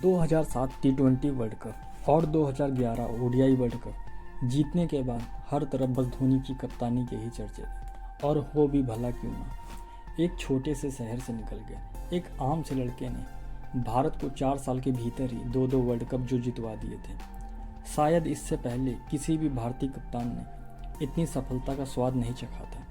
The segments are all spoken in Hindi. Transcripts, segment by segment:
2007 टी20 वर्ल्ड कप और 2011 ओडीआई वर्ल्ड कप जीतने के बाद हर तरफ बस धोनी की कप्तानी के ही चर्चे थे। और हो भी भला क्यों ना, एक छोटे से शहर से निकल गए एक आम से लड़के ने भारत को 4 साल के भीतर ही 2 वर्ल्ड कप जो जितवा दिए थे। शायद इससे पहले किसी भी भारतीय कप्तान ने इतनी सफलता का स्वाद नहीं चखा था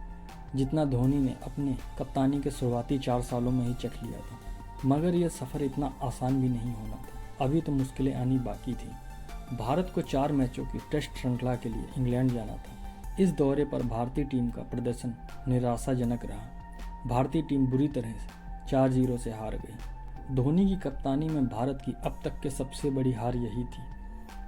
जितना धोनी ने अपने कप्तानी के शुरुआती 4 सालों में ही चख लिया था। मगर यह सफ़र इतना आसान भी नहीं होना था, अभी तो मुश्किलें आनी बाकी थी। भारत को 4 मैचों की टेस्ट श्रृंखला के लिए इंग्लैंड जाना था। इस दौरे पर भारतीय टीम का प्रदर्शन निराशाजनक रहा। भारतीय टीम बुरी तरह से 4-0 से हार गई। धोनी की कप्तानी में भारत की अब तक के सबसे बड़ी हार यही थी।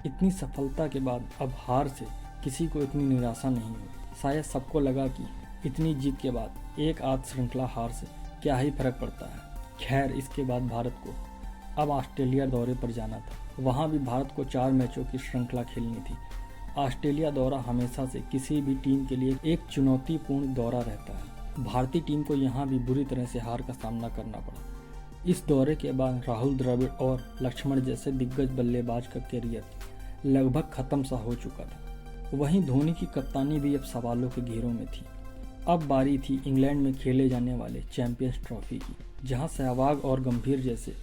इतनी सफलता के बाद अब हार से किसी को इतनी निराशा नहीं हुई। शायद सबको लगा कि इतनी जीत के बाद एक आध श्रृंखला हार से क्या ही फर्क पड़ता है। खैर, इसके बाद भारत को अब ऑस्ट्रेलिया दौरे पर जाना था। वहाँ भी भारत को 4 मैचों की श्रृंखला खेलनी थी। ऑस्ट्रेलिया दौरा हमेशा से किसी भी टीम के लिए एक चुनौतीपूर्ण दौरा रहता है। भारतीय टीम को यहाँ भी बुरी तरह से हार का सामना करना पड़ा। इस दौरे के बाद राहुल द्रविड़ और लक्ष्मण जैसे दिग्गज बल्लेबाज का कैरियर लगभग खत्म सा हो चुका था। वहीं धोनी की कप्तानी भी अब सवालों के घेरों में थी। अब बारी थी इंग्लैंड में खेले जाने वाले चैंपियंस ट्रॉफी की, जहां सहवाग और गंभीर जैसे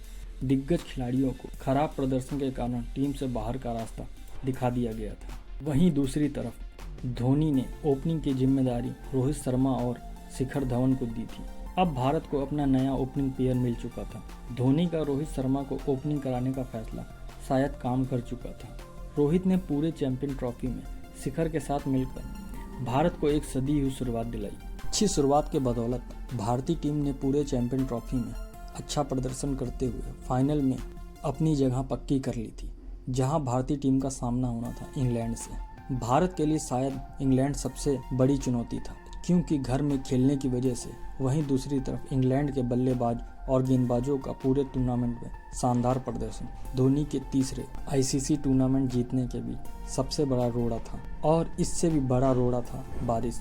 दिग्गज खिलाड़ियों को खराब प्रदर्शन के कारण टीम से बाहर का रास्ता दिखा दिया गया था। वहीं दूसरी तरफ धोनी ने ओपनिंग की जिम्मेदारी रोहित शर्मा और शिखर धवन को दी थी। अब भारत को अपना नया ओपनिंग पेयर मिल चुका था। धोनी का रोहित शर्मा को ओपनिंग कराने का फैसला शायद काम कर चुका था। रोहित ने पूरे चैंपियन ट्रॉफी में शिखर के साथ मिलकर भारत को एक सदी हुई शुरुआत दिलाई। अच्छी शुरुआत के बदौलत भारतीय टीम ने पूरे चैंपियन ट्रॉफी में अच्छा प्रदर्शन करते हुए फाइनल में अपनी जगह पक्की कर ली थी, जहां भारतीय टीम का सामना होना था इंग्लैंड से। भारत के लिए शायद इंग्लैंड सबसे बड़ी चुनौती था, क्योंकि घर में खेलने की वजह से। वहीं दूसरी तरफ इंग्लैंड के बल्लेबाज और गेंदबाजों का पूरे टूर्नामेंट में शानदार प्रदर्शन धोनी के तीसरे आईसीसी टूर्नामेंट जीतने के भी सबसे बड़ा रोड़ा था। और इससे भी बड़ा रोड़ा था बारिश।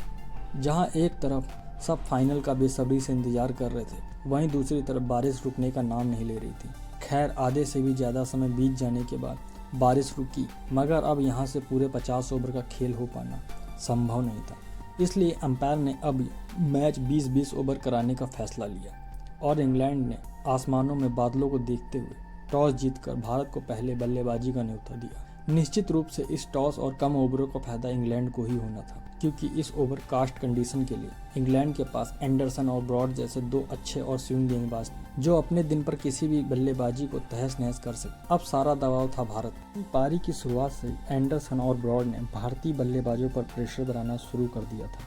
जहां एक तरफ सब फाइनल का बेसब्री से इंतजार कर रहे थे, वहीं दूसरी तरफ बारिश रुकने का नाम नहीं ले रही थी। खैर, आधे से भी ज़्यादा समय बीत जाने के बाद बारिश रुकी, मगर अब यहाँ से पूरे 50 ओवर का खेल हो पाना संभव नहीं था। इसलिए अंपायर ने अब मैच 20-20 ओवर कराने का फैसला लिया और इंग्लैंड ने आसमानों में बादलों को देखते हुए टॉस जीतकर भारत को पहले बल्लेबाजी का न्योता दिया। निश्चित रूप से इस टॉस और कम ओवरों का फायदा इंग्लैंड को ही होना था, क्योंकि इस ओवर कास्ट कंडीशन के लिए इंग्लैंड के पास एंडरसन और ब्रॉड जैसे 2 अच्छे और स्विंग गेंदबाज जो अपने दिन पर किसी भी बल्लेबाजी को तहस नहस कर सके। अब सारा दबाव था भारत। पारी की शुरुआत से एंडरसन और ब्रॉड ने भारतीय बल्लेबाजों पर प्रेशर बनाना शुरू कर दिया था।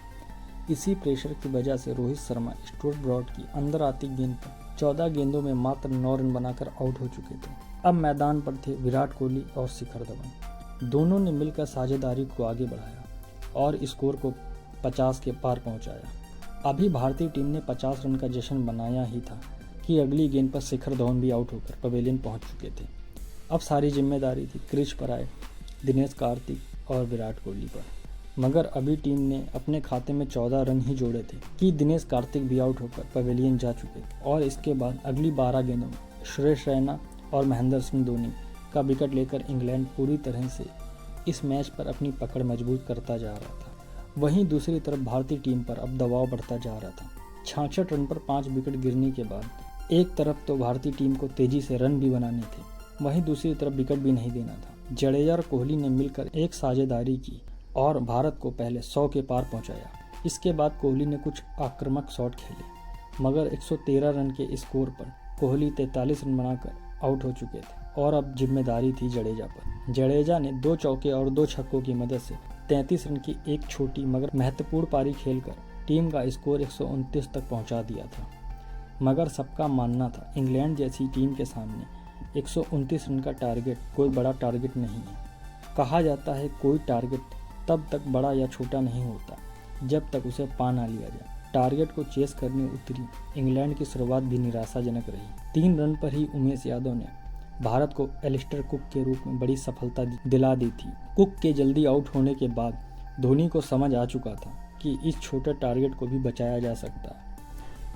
इसी प्रेशर की वजह से रोहित शर्मा स्टुअर्ट ब्रॉड की अंदर आती गेंद पर 14 गेंदों में मात्र 9 रन बनाकर आउट हो चुके थे। अब मैदान पर थे विराट कोहली और शिखर धवन। दोनों ने मिलकर साझेदारी को आगे बढ़ाया और स्कोर को 50 के पार पहुंचाया। अभी भारतीय टीम ने 50 रन का जश्न मनाया ही था कि अगली गेंद पर शिखर धवन भी आउट होकर पवेलियन पहुंच चुके थे। अब सारी जिम्मेदारी थी क्रीज पर आए दिनेश कार्तिक और विराट कोहली पर। मगर अभी टीम ने अपने खाते में 14 रन ही जोड़े थे कि दिनेश कार्तिक भी आउट होकर पवेलियन जा चुके थे। और इसके बाद अगली 12 गेंदों में सुरेश रैना और महेंद्र सिंह धोनी का विकेट लेकर इंग्लैंड पूरी तरह से इस मैच पर अपनी पकड़ मजबूत करता जा रहा था। वहीं दूसरी तरफ भारतीय टीम पर अब दबाव बढ़ता जा रहा था। 66 रन पर 5 विकेट गिरने के बाद एक तरफ तो भारतीय टीम को तेजी से रन भी बनाने थे, वहीं दूसरी तरफ विकेट भी नहीं देना था। जडेजा और कोहली ने मिलकर एक साझेदारी की और भारत को पहले 100 के पार पहुंचाया। इसके बाद कोहली ने कुछ आक्रामक शॉट खेले, मगर 113 रन के स्कोर पर कोहली 43 रन बनाकर आउट हो चुके थे और अब जिम्मेदारी थी जडेजा पर। जडेजा ने 2 चौके और 2 छक्कों की मदद से 33 रन की एक छोटी मगर महत्वपूर्ण पारी खेलकर टीम का स्कोर 129 तक पहुंचा दिया था। मगर सबका मानना था इंग्लैंड जैसी टीम के सामने 129 रन का टारगेट कोई बड़ा टारगेट नहीं है। कहा जाता है कोई टारगेट तब तक बड़ा या छोटा नहीं होता जब तक उसे पा ना लिया जाए। टारगेट को चेस करने उतरी इंग्लैंड की शुरुआत भी निराशाजनक रही। 3 रन पर ही उमेश यादव ने भारत को एलिस्टर कुक के रूप में बड़ी सफलता दिला दी थी। कुक के जल्दी आउट होने के बाद धोनी को समझ आ चुका था कि इस छोटे टारगेट को भी बचाया जा सकता है।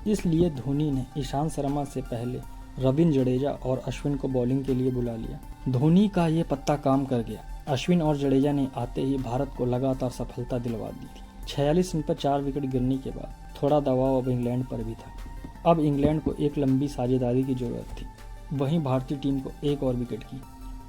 इसलिए धोनी ने ईशांत शर्मा से पहले रविंद्र जडेजा और अश्विन को बॉलिंग के लिए बुला लिया। धोनी का ये पत्ता काम कर गया। अश्विन और जडेजा ने आते ही भारत को लगातार सफलता दिलवा दी थी। 46 रन पर 4 विकेट गिरने के बाद थोड़ा दबाव अब इंग्लैंड पर भी था। अब इंग्लैंड को एक लंबी साझेदारी की जरूरत थी। वहीं भारतीय टीम को एक और विकेट की।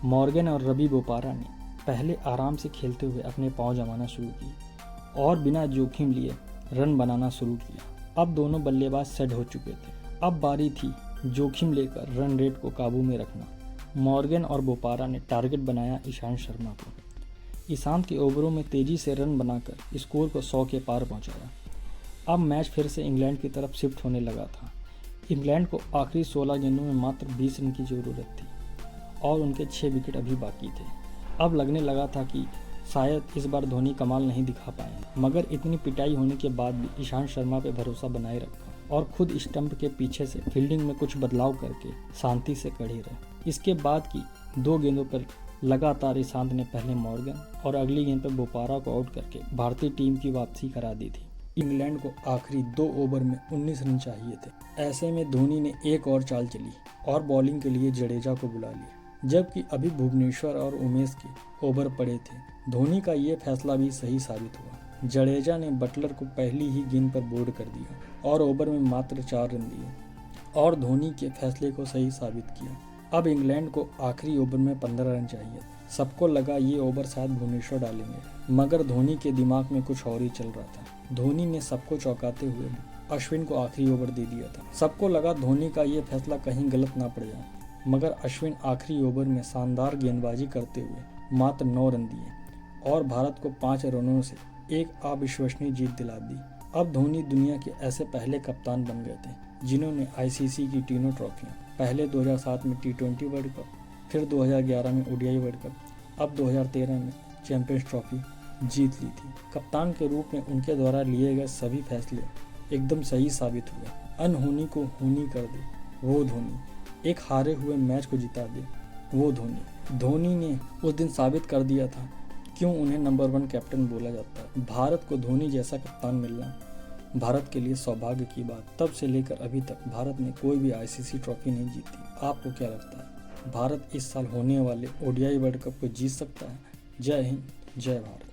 मॉर्गन और रवि बोपारा ने पहले आराम से खेलते हुए अपने पांव जमाना शुरू किए और बिना जोखिम लिए रन बनाना शुरू किया। अब दोनों बल्लेबाज सेट हो चुके थे। अब बारी थी जोखिम लेकर रन रेट को काबू में रखना। मॉर्गन और बोपारा ने टारगेट बनाया ईशांत शर्मा को। ईशांत के ओवरों में तेजी से रन बनाकर स्कोर को 100 के पार पहुंचाया। अब मैच फिर से इंग्लैंड की तरफ शिफ्ट होने लगा था। इंग्लैंड को आखिरी 16 गेंदों में मात्र 20 रन की ज़रूरत थी और उनके 6 विकेट अभी बाकी थे। अब लगने लगा था कि शायद इस बार धोनी कमाल नहीं दिखा पाए, मगर इतनी पिटाई होने के बाद भी ईशांत शर्मा पे भरोसा बनाए रखा और खुद स्टंप के पीछे से फील्डिंग में कुछ बदलाव करके शांति से खड़े रहे। इसके बाद की 2 गेंदों पर लगातार ईशांत ने पहले मॉर्गन और अगली गेंद पर बोपारा को आउट करके भारतीय टीम की वापसी करा दी थी। इंग्लैंड को आखिरी 2 ओवर में 19 रन चाहिए थे। ऐसे में धोनी ने एक और चाल चली और बॉलिंग के लिए जडेजा को बुला लिया, जबकि अभी भुवनेश्वर और उमेश के ओवर पड़े थे। धोनी का ये फैसला भी सही साबित हुआ। जडेजा ने बटलर को पहली ही गेंद पर बोल्ड कर दिया और ओवर में मात्र 4 रन दिए और धोनी के फैसले को सही साबित किया। अब इंग्लैंड को आखिरी ओवर में 15 रन चाहिए। सबको लगा ये ओवर शायद भुवनेश्वर डालेंगे, मगर धोनी के दिमाग में कुछ और ही चल रहा था। धोनी ने सबको चौंकाते हुए अश्विन को आखिरी ओवर दे दिया था। सबको लगा धोनी का ये फैसला कहीं गलत ना पड़ जाए, मगर अश्विन आखिरी ओवर में शानदार गेंदबाजी करते हुए मात्र 9 रन दिए और भारत को 5 रनों से एक अविश्वसनीय जीत दिला दी। अब धोनी दुनिया के ऐसे पहले कप्तान बन गए थे जिन्होंने आईसीसी की तीनों ट्रॉफियां, पहले 2007 में T20 वर्ल्ड कप, फिर 2011 में ओडीआई वर्ल्ड कप, अब 2013 में चैंपियंस ट्रॉफी जीत ली थी। कप्तान के रूप में उनके द्वारा लिए गए सभी फैसले एकदम सही साबित हुए। अनहोनी को होनी कर दे वो धोनी, एक हारे हुए मैच को जिता दे वो धोनी। धोनी ने उस दिन साबित कर दिया था क्यों उन्हें नंबर 1 कैप्टन बोला जाता है। भारत को धोनी जैसा कप्तान मिलना भारत के लिए सौभाग्य की बात। तब से लेकर अभी तक भारत ने कोई भी आईसीसी ट्रॉफी नहीं जीती। आपको क्या लगता है, भारत इस साल होने वाले ओडीआई वर्ल्ड कप को जीत सकता है? जय हिंद, जय भारत।